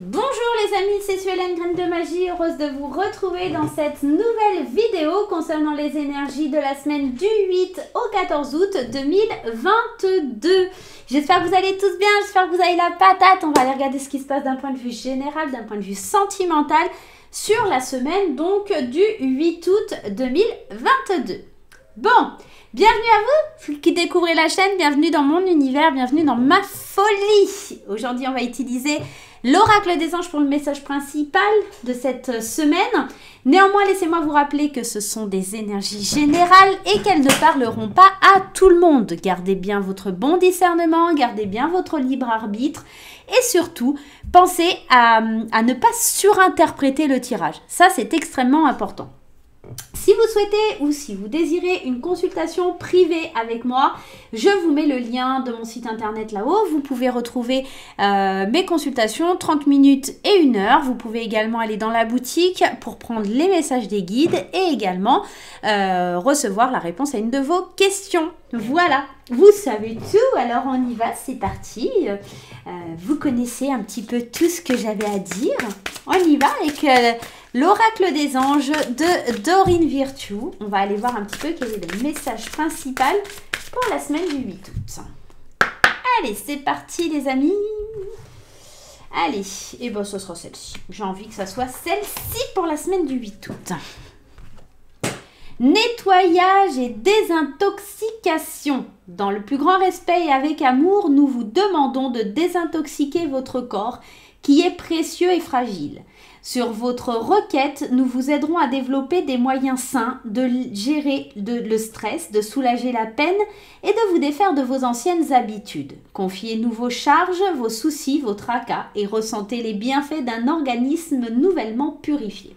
Bonjour les amis, c'est Suelen Graine de Magie, heureuse de vous retrouver dans cette nouvelle vidéo concernant les énergies de la semaine du 8 au 14 août 2022. J'espère que vous allez tous bien, j'espère que vous avez la patate. On va aller regarder ce qui se passe d'un point de vue général, d'un point de vue sentimental sur la semaine donc du 8 août 2022. Bon, bienvenue à vous qui découvrez la chaîne, bienvenue dans mon univers, bienvenue dans ma folie. Aujourd'hui on va utiliser l'oracle des anges pour le message principal de cette semaine. Néanmoins, laissez-moi vous rappeler que ce sont des énergies générales et qu'elles ne parleront pas à tout le monde. Gardez bien votre bon discernement, gardez bien votre libre arbitre et surtout, pensez à ne pas surinterpréter le tirage. Ça, c'est extrêmement important. Si vous souhaitez ou si vous désirez une consultation privée avec moi, je vous mets le lien de mon site internet là-haut. Vous pouvez retrouver mes consultations 30 minutes et 1 heure. Vous pouvez également aller dans la boutique pour prendre les messages des guides et également recevoir la réponse à une de vos questions. Voilà, vous savez tout, alors on y va, c'est parti. Vous connaissez un petit peu tout ce que j'avais à dire. On y va avec l'oracle des anges de Dorine Virtue. On va aller voir un petit peu quel est le message principal pour la semaine du 8 août. Allez, c'est parti les amis. Allez, et bon ce sera celle-ci. J'ai envie que ça soit celle-ci pour la semaine du 8 août. Nettoyage et désintoxication. Dans le plus grand respect et avec amour, nous vous demandons de désintoxiquer votre corps qui est précieux et fragile. Sur votre requête, nous vous aiderons à développer des moyens sains de gérer le stress, de soulager la peine et de vous défaire de vos anciennes habitudes. Confiez-nous vos charges, vos soucis, vos tracas et ressentez les bienfaits d'un organisme nouvellement purifié.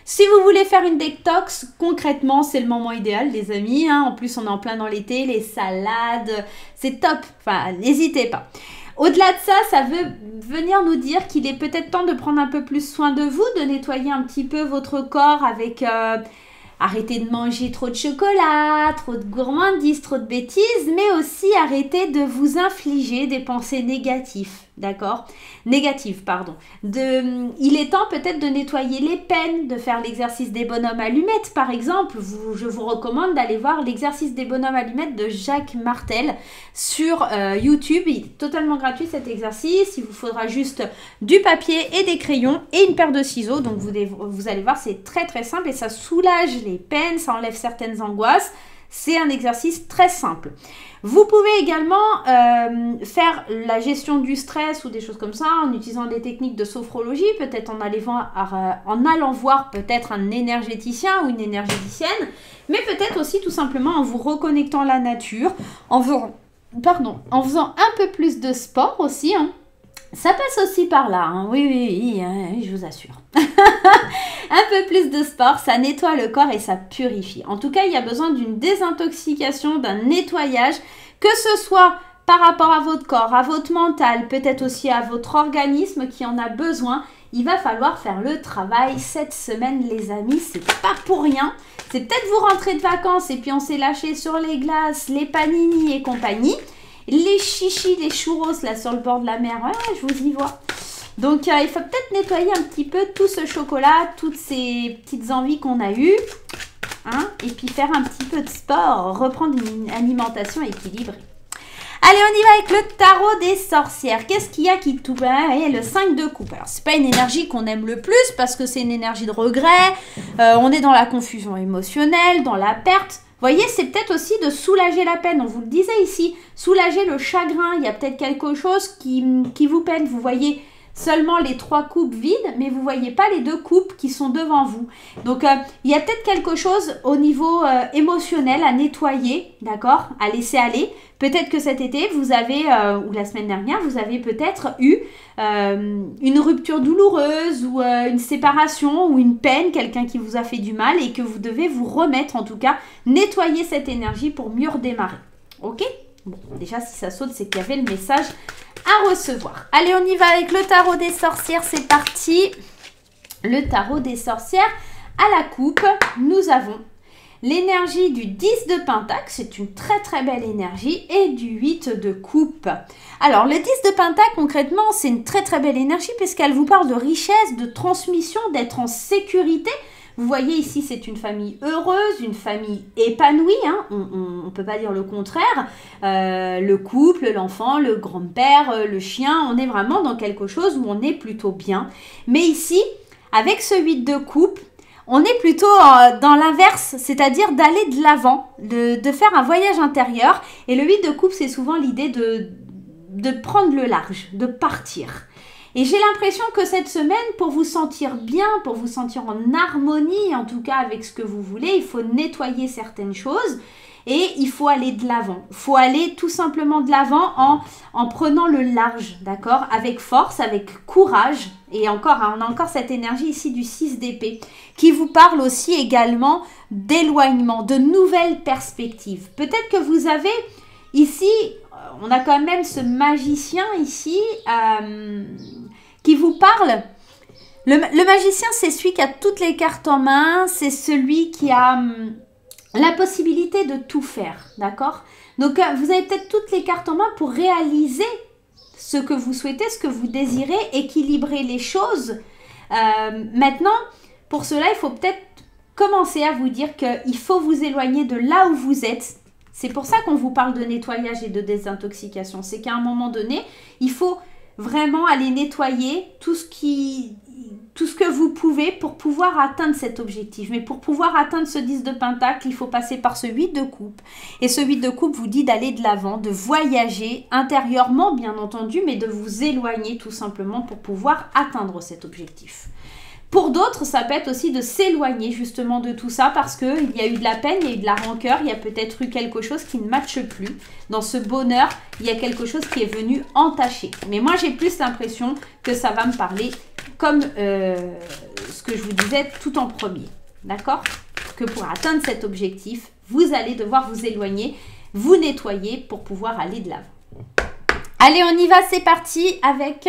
Si vous voulez faire une détox, concrètement, c'est le moment idéal, les amis. En plus, on est en plein dans l'été, les salades, c'est top. Enfin, n'hésitez pas. Au-delà de ça, ça veut venir nous dire qu'il est peut-être temps de prendre un peu plus soin de vous, de nettoyer un petit peu votre corps avec... arrêtez de manger trop de chocolat, trop de gourmandise, trop de bêtises, mais aussi arrêtez de vous infliger des pensées négatives, d'accord? Négatives, pardon. Il est temps peut-être de nettoyer les peines, de faire l'exercice des bonhommes allumettes, par exemple. Je vous recommande d'aller voir l'exercice des bonhommes allumettes de Jacques Martel sur YouTube. Il est totalement gratuit cet exercice. Il vous faudra juste du papier et des crayons et une paire de ciseaux. Donc vous allez voir, c'est très très simple et ça soulage les peines, ça enlève certaines angoisses. C'est un exercice très simple. Vous pouvez également faire la gestion du stress ou des choses comme ça en utilisant des techniques de sophrologie, peut-être en allant voir peut-être un énergéticien ou une énergéticienne, mais peut-être aussi tout simplement en vous reconnectant à la nature, en faisant un peu plus de sport aussi, Ça passe aussi par là, oui, je vous assure. Un peu plus de sport, ça nettoie le corps et ça purifie. En tout cas, il y a besoin d'une désintoxication, d'un nettoyage, que ce soit par rapport à votre corps, à votre mental, peut-être aussi à votre organisme qui en a besoin. Il va falloir faire le travail cette semaine, les amis, c'est pas pour rien. C'est peut-être vous rentrez de vacances et puis on s'est lâché sur les glaces, les panini et compagnie. Les chichis, les churros là sur le bord de la mer, je vous y vois. Donc il faut peut-être nettoyer un petit peu tout ce chocolat, toutes ces petites envies qu'on a eues. Et puis faire un petit peu de sport, reprendre une alimentation équilibrée. Allez, on y va avec le tarot des sorcières. Qu'est-ce qu'il y a qui tout le 5 de coupe. Alors, c'est pas une énergie qu'on aime le plus parce que c'est une énergie de regret. On est dans la confusion émotionnelle, dans la perte. Vous voyez, c'est peut-être aussi de soulager la peine. On vous le disait ici, soulager le chagrin. Il y a peut-être quelque chose qui vous peine. Vous voyez seulement les 3 coupes vides, mais vous ne voyez pas les 2 coupes qui sont devant vous. Donc, il y a peut-être quelque chose au niveau émotionnel à nettoyer, d'accord, à laisser aller. Peut-être que cet été, vous avez, ou la semaine dernière, vous avez peut-être eu une rupture douloureuse ou une séparation ou une peine, quelqu'un qui vous a fait du mal et que vous devez vous remettre, en tout cas, nettoyer cette énergie pour mieux redémarrer. Ok ? Bon, déjà, si ça saute, c'est qu'il y avait le message à recevoir. Allez, on y va avec le tarot des sorcières, c'est parti. Le tarot des sorcières, à la coupe, nous avons l'énergie du 10 de Pentacle, c'est une très très belle énergie, et du 8 de Coupe. Alors le 10 de Pentacle, concrètement, c'est une très très belle énergie puisqu'elle vous parle de richesse, de transmission, d'être en sécurité. Vous voyez ici, c'est une famille heureuse, une famille épanouie, hein. On ne peut pas dire le contraire. Le couple, l'enfant, le grand-père, le chien, on est vraiment dans quelque chose où on est plutôt bien. Mais ici, avec ce 8 de coupe, on est plutôt dans l'inverse, c'est-à-dire d'aller de l'avant, de faire un voyage intérieur. Et le 8 de coupe, c'est souvent l'idée de prendre le large, de partir. Et j'ai l'impression que cette semaine, pour vous sentir bien, pour vous sentir en harmonie, en tout cas avec ce que vous voulez, il faut nettoyer certaines choses et il faut aller de l'avant. Il faut aller tout simplement de l'avant en prenant le large, d'accord? Avec force, avec courage. Et encore, on a encore cette énergie ici du 6 d'épée qui vous parle aussi également d'éloignement, de nouvelles perspectives. Peut-être que vous avez ici, on a quand même ce magicien ici qui vous parle. Le magicien, c'est celui qui a toutes les cartes en main, c'est celui qui a la possibilité de tout faire, d'accord? Donc, vous avez peut-être toutes les cartes en main pour réaliser ce que vous souhaitez, ce que vous désirez, équilibrer les choses. Maintenant, pour cela, il faut peut-être commencer à vous dire qu'il faut vous éloigner de là où vous êtes. C'est pour ça qu'on vous parle de nettoyage et de désintoxication. C'est qu'à un moment donné, il faut vraiment aller nettoyer tout ce que vous pouvez pour pouvoir atteindre cet objectif. Mais pour pouvoir atteindre ce 10 de Pentacle, il faut passer par ce 8 de coupe. Et ce 8 de coupe vous dit d'aller de l'avant, de voyager intérieurement, bien entendu, mais de vous éloigner tout simplement pour pouvoir atteindre cet objectif. Pour d'autres, ça peut être aussi de s'éloigner justement de tout ça parce qu'il y a eu de la peine, il y a eu de la rancœur, il y a peut-être eu quelque chose qui ne matche plus. Dans ce bonheur, il y a quelque chose qui est venu entacher. Mais moi, j'ai plus l'impression que ça va me parler comme ce que je vous disais tout en premier. D'accord? Que pour atteindre cet objectif, vous allez devoir vous éloigner, vous nettoyer pour pouvoir aller de l'avant. Allez, on y va, c'est parti avec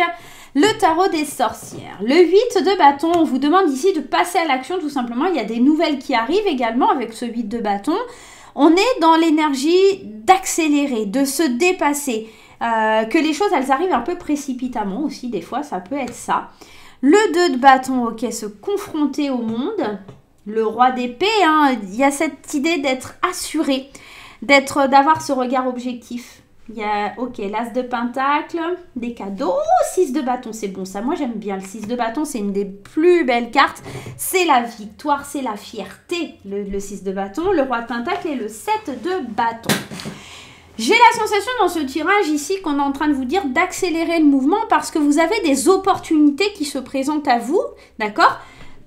le tarot des sorcières. Le 8 de bâton, on vous demande ici de passer à l'action tout simplement. Il y a des nouvelles qui arrivent également avec ce 8 de bâton. On est dans l'énergie d'accélérer, de se dépasser. Que les choses, elles arrivent un peu précipitamment aussi, des fois, ça peut être ça. Le 2 de bâton, ok, se confronter au monde. Le roi d'épée, hein, il y a cette idée d'être assuré, d'avoir ce regard objectif. Il y a, ok, l'as de pentacle, des cadeaux, 6 de bâton, c'est bon ça, moi j'aime bien le 6 de bâton, c'est une des plus belles cartes, c'est la victoire, c'est la fierté, le 6 de bâton, le roi de pentacle et le 7 de bâton. J'ai la sensation dans ce tirage ici qu'on est en train de vous dire d'accélérer le mouvement parce que vous avez des opportunités qui se présentent à vous, d'accord ?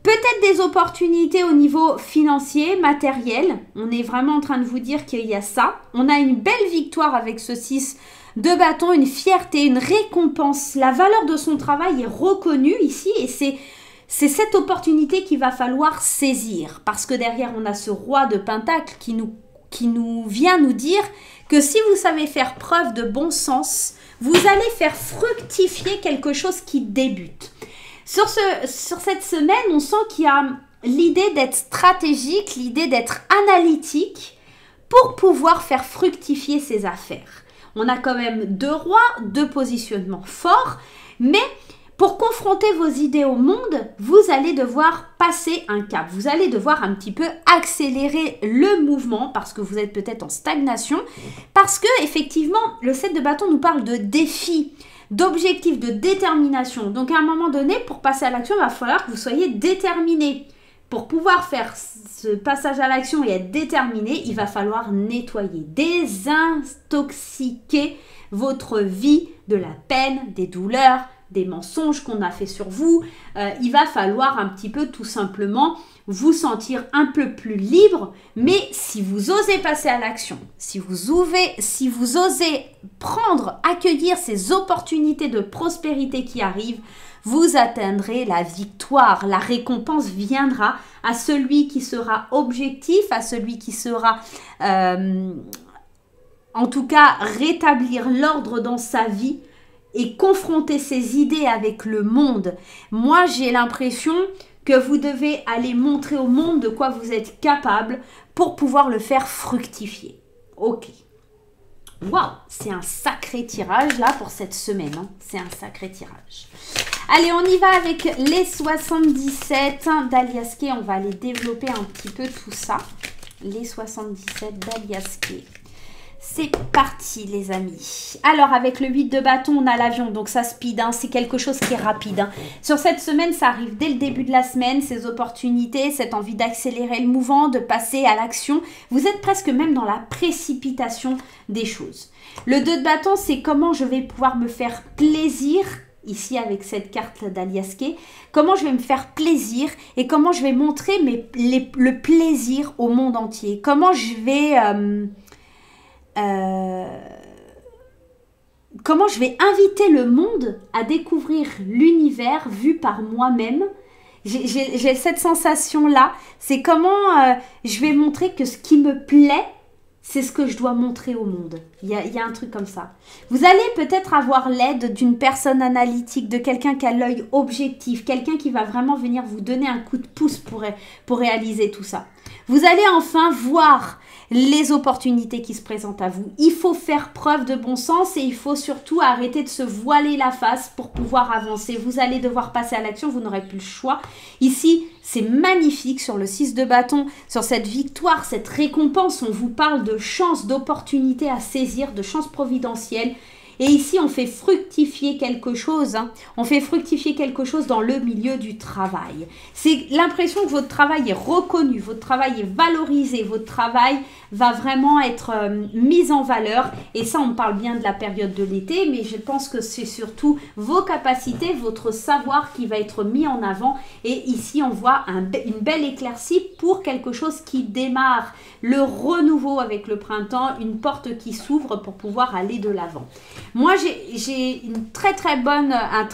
Peut-être des opportunités au niveau financier, matériel. On est vraiment en train de vous dire qu'il y a ça. On a une belle victoire avec ce 6 de bâton, une fierté, une récompense. La valeur de son travail est reconnue ici et c'est cette opportunité qu'il va falloir saisir. Parce que derrière, on a ce roi de pentacle qui nous vient nous dire que si vous savez faire preuve de bon sens, vous allez faire fructifier quelque chose qui débute. Sur cette semaine, on sent qu'il y a l'idée d'être stratégique, l'idée d'être analytique pour pouvoir faire fructifier ses affaires. On a quand même 2 rois, 2 positionnements forts, mais pour confronter vos idées au monde, vous allez devoir passer un cap. Vous allez devoir un petit peu accélérer le mouvement parce que vous êtes peut-être en stagnation, parce que effectivement, le 7 de bâton nous parle de défis, d'objectifs, de détermination. Donc à un moment donné, pour passer à l'action, il va falloir que vous soyez déterminé. Pour pouvoir faire ce passage à l'action et être déterminé, il va falloir nettoyer, désintoxiquer votre vie de la peine, des douleurs, des mensonges qu'on a fait sur vous. Il va falloir un petit peu tout simplement vous sentir un peu plus libre, mais si vous osez passer à l'action, si vous osez accueillir ces opportunités de prospérité qui arrivent, vous atteindrez la victoire. La récompense viendra à celui qui sera objectif, à celui qui sera, en tout cas, rétablir l'ordre dans sa vie et confronter ses idées avec le monde. Moi, j'ai l'impression que vous devez aller montrer au monde de quoi vous êtes capable pour pouvoir le faire fructifier. Ok. Waouh, c'est un sacré tirage là pour cette semaine. Hein. C'est un sacré tirage. Allez, on y va avec les 77 d'Alias Kay. On va aller développer un petit peu tout ça. Les 77 d'Alias Kay. C'est parti les amis. Alors avec le 8 de bâton, on a l'avion, donc ça speed, hein, c'est quelque chose qui est rapide. Hein. Sur cette semaine, ça arrive dès le début de la semaine, ces opportunités, cette envie d'accélérer le mouvement, de passer à l'action. Vous êtes presque même dans la précipitation des choses. Le 2 de bâton, c'est comment je vais pouvoir me faire plaisir, ici avec cette carte d'Alias Kay, comment je vais me faire plaisir et comment je vais montrer le plaisir au monde entier. Comment je vais... comment je vais inviter le monde à découvrir l'univers vu par moi-même. J'ai cette sensation-là. C'est comment je vais montrer que ce qui me plaît, c'est ce que je dois montrer au monde. Il y a un truc comme ça. Vous allez peut-être avoir l'aide d'une personne analytique, de quelqu'un qui a l'œil objectif, quelqu'un qui va vraiment venir vous donner un coup de pouce pour réaliser tout ça. Vous allez enfin voir les opportunités qui se présentent à vous. Il faut faire preuve de bon sens et il faut surtout arrêter de se voiler la face pour pouvoir avancer. Vous allez devoir passer à l'action, vous n'aurez plus le choix. Ici, c'est magnifique sur le 6 de bâton, sur cette victoire, cette récompense. On vous parle de chance, d'opportunité à saisir, de chance providentielle. Et ici, on fait fructifier quelque chose. Hein. On fait fructifier quelque chose dans le milieu du travail. C'est l'impression que votre travail est reconnu, votre travail est valorisé, votre travail va vraiment être mis en valeur. Et ça, on parle bien de la période de l'été, mais je pense que c'est surtout vos capacités, votre savoir qui va être mis en avant. Et ici, on voit une belle éclaircie pour quelque chose qui démarre. Le renouveau avec le printemps, une porte qui s'ouvre pour pouvoir aller de l'avant. Moi, j'ai un très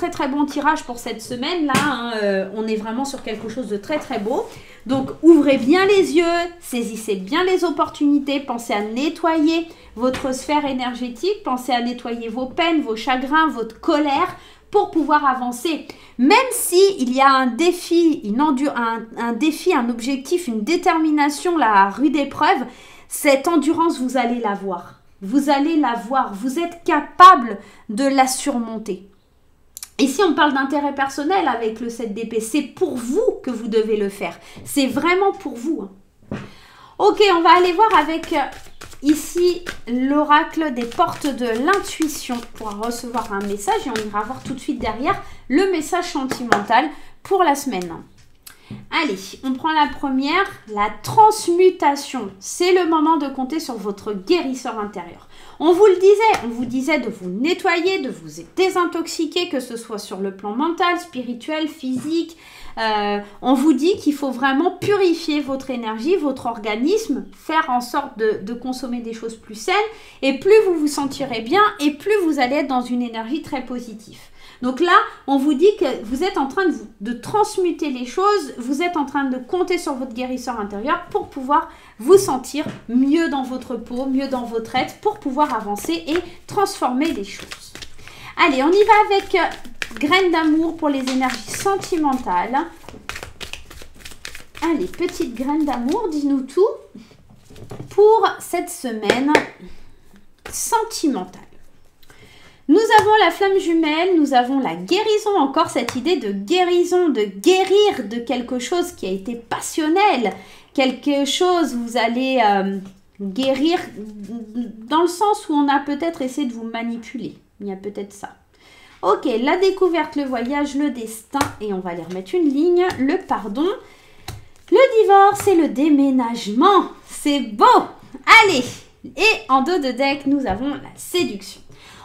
très bon tirage pour cette semaine là. Hein. On est vraiment sur quelque chose de très très beau. Donc, ouvrez bien les yeux, saisissez bien les opportunités, pensez à nettoyer votre sphère énergétique, pensez à nettoyer vos peines, vos chagrins, votre colère pour pouvoir avancer. Même si il y a un défi, un objectif, une détermination, la rude épreuve, cette endurance, vous allez la voir. Vous allez la voir, vous êtes capable de la surmonter. Ici, on parle d'intérêt personnel avec le 7 d'épée. C'est pour vous que vous devez le faire. C'est vraiment pour vous. Hein. Ok, on va aller voir avec ici l'oracle des portes de l'intuition pour recevoir un message. Et on ira voir tout de suite derrière le message sentimental pour la semaine. Allez, on prend la première, la transmutation. C'est le moment de compter sur votre guérisseur intérieur. On vous disait de vous nettoyer, de vous désintoxiquer, que ce soit sur le plan mental, spirituel, physique. On vous dit qu'il faut vraiment purifier votre énergie, votre organisme, faire en sorte de consommer des choses plus saines. Et plus vous vous sentirez bien et plus vous allez être dans une énergie très positive. Donc là, on vous dit que vous êtes en train de transmuter les choses, vous êtes en train de compter sur votre guérisseur intérieur pour pouvoir vous sentir mieux dans votre peau, mieux dans votre être, pour pouvoir avancer et transformer les choses. Allez, on y va avec graines d'amour pour les énergies sentimentales. Allez, petite graine d'amour, dis-nous tout pour cette semaine sentimentale. Nous avons la flamme jumelle, nous avons la guérison, encore cette idée de guérison, de guérir de quelque chose qui a été passionnel, quelque chose vous allez guérir dans le sens où on a peut-être essayé de vous manipuler. Il y a peut-être ça. Ok, la découverte, le voyage, le destin, et on va aller remettre une ligne, le pardon, le divorce et le déménagement. C'est beau! Allez! Et en dos de deck, nous avons la séduction.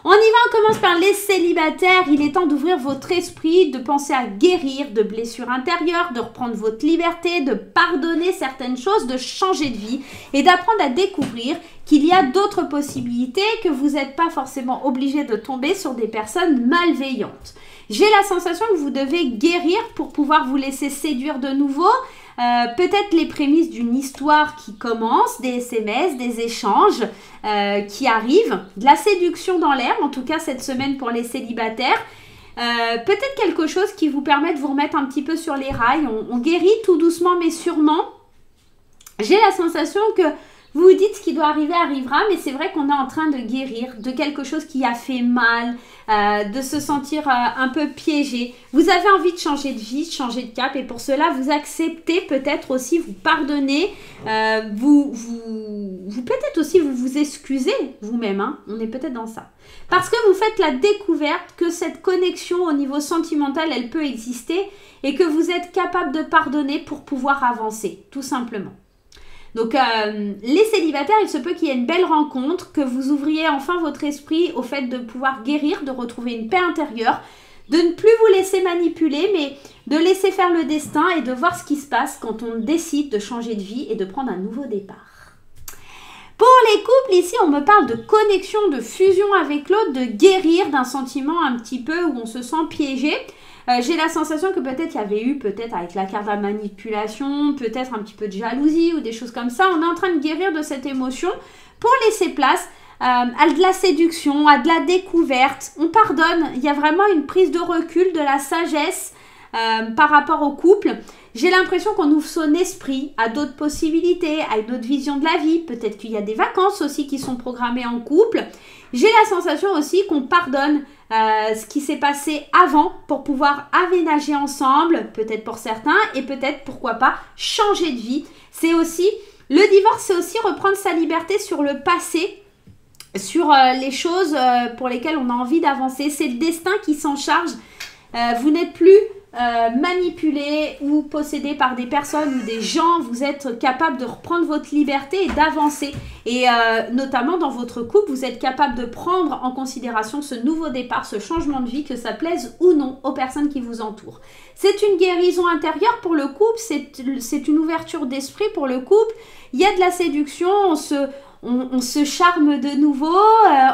On y va, on commence par les célibataires. Il est temps d'ouvrir votre esprit, de penser à guérir de blessures intérieures, de reprendre votre liberté, de pardonner certaines choses, de changer de vie et d'apprendre à découvrir qu'il y a d'autres possibilités, que vous n'êtes pas forcément obligé de tomber sur des personnes malveillantes. J'ai la sensation que vous devez guérir pour pouvoir vous laisser séduire de nouveau. Peut-être les prémices d'une histoire qui commence, des SMS, des échanges qui arrivent, de la séduction dans l'air, en tout cas cette semaine pour les célibataires. peut-être quelque chose qui vous permet de vous remettre un petit peu sur les rails. On guérit tout doucement mais sûrement. J'ai la sensation que vous vous dites ce qui doit arriver arrivera, mais c'est vrai qu'on est en train de guérir de quelque chose qui a fait mal, de se sentir un peu piégé. Vous avez envie de changer de vie, de changer de cap, et pour cela, vous acceptez peut-être aussi, vous pardonnez, vous peut-être aussi vous excusez vous-même, hein. On est peut-être dans ça. Parce que vous faites la découverte que cette connexion au niveau sentimental, elle peut exister et que vous êtes capable de pardonner pour pouvoir avancer, tout simplement. Donc, les célibataires, il se peut qu'il y ait une belle rencontre, que vous ouvriez enfin votre esprit au fait de pouvoir guérir, de retrouver une paix intérieure, de ne plus vous laisser manipuler, mais de laisser faire le destin et de voir ce qui se passe quand on décide de changer de vie et de prendre un nouveau départ. Pour les couples, ici, on me parle de connexion, de fusion avec l'autre, de guérir d'un sentiment un petit peu où on se sent piégé. J'ai la sensation que peut-être il y avait eu, peut-être avec la carte de la manipulation, peut-être un petit peu de jalousie ou des choses comme ça. On est en train de guérir de cette émotion pour laisser place à de la séduction, à de la découverte. On pardonne, il y a vraiment une prise de recul, de la sagesse par rapport au couple. J'ai l'impression qu'on ouvre son esprit à d'autres possibilités, à une autre vision de la vie. Peut-être qu'il y a des vacances aussi qui sont programmées en couple. J'ai la sensation aussi qu'on pardonne ce qui s'est passé avant pour pouvoir aménager ensemble, peut-être pour certains, et peut-être, pourquoi pas, changer de vie. C'est aussi, le divorce, c'est aussi reprendre sa liberté sur le passé, sur les choses pour lesquelles on a envie d'avancer. C'est le destin qui s'en charge. Vous n'êtes plus manipulé ou possédé par des personnes ou des gens. Vous êtes capable de reprendre votre liberté et d'avancer. Et notamment dans votre couple, vous êtes capable de prendre en considération ce nouveau départ, ce changement de vie, que ça plaise ou non aux personnes qui vous entourent. C'est une guérison intérieure pour le couple, c'est une ouverture d'esprit pour le couple. Il y a de la séduction, on se charme de nouveau,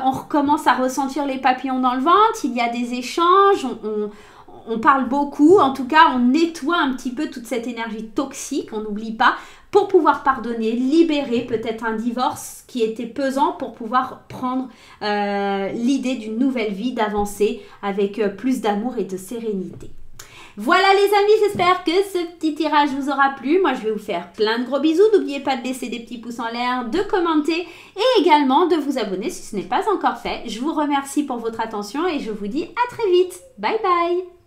on recommence à ressentir les papillons dans le ventre, il y a des échanges, on parle beaucoup, en tout cas on nettoie un petit peu toute cette énergie toxique, on n'oublie pas, pour pouvoir pardonner, libérer peut-être un divorce qui était pesant pour pouvoir prendre l'idée d'une nouvelle vie, d'avancer avec plus d'amour et de sérénité. Voilà les amis, j'espère que ce petit tirage vous aura plu. Moi, je vais vous faire plein de gros bisous. N'oubliez pas de laisser des petits pouces en l'air, de commenter et également de vous abonner si ce n'est pas encore fait. Je vous remercie pour votre attention et je vous dis à très vite. Bye bye.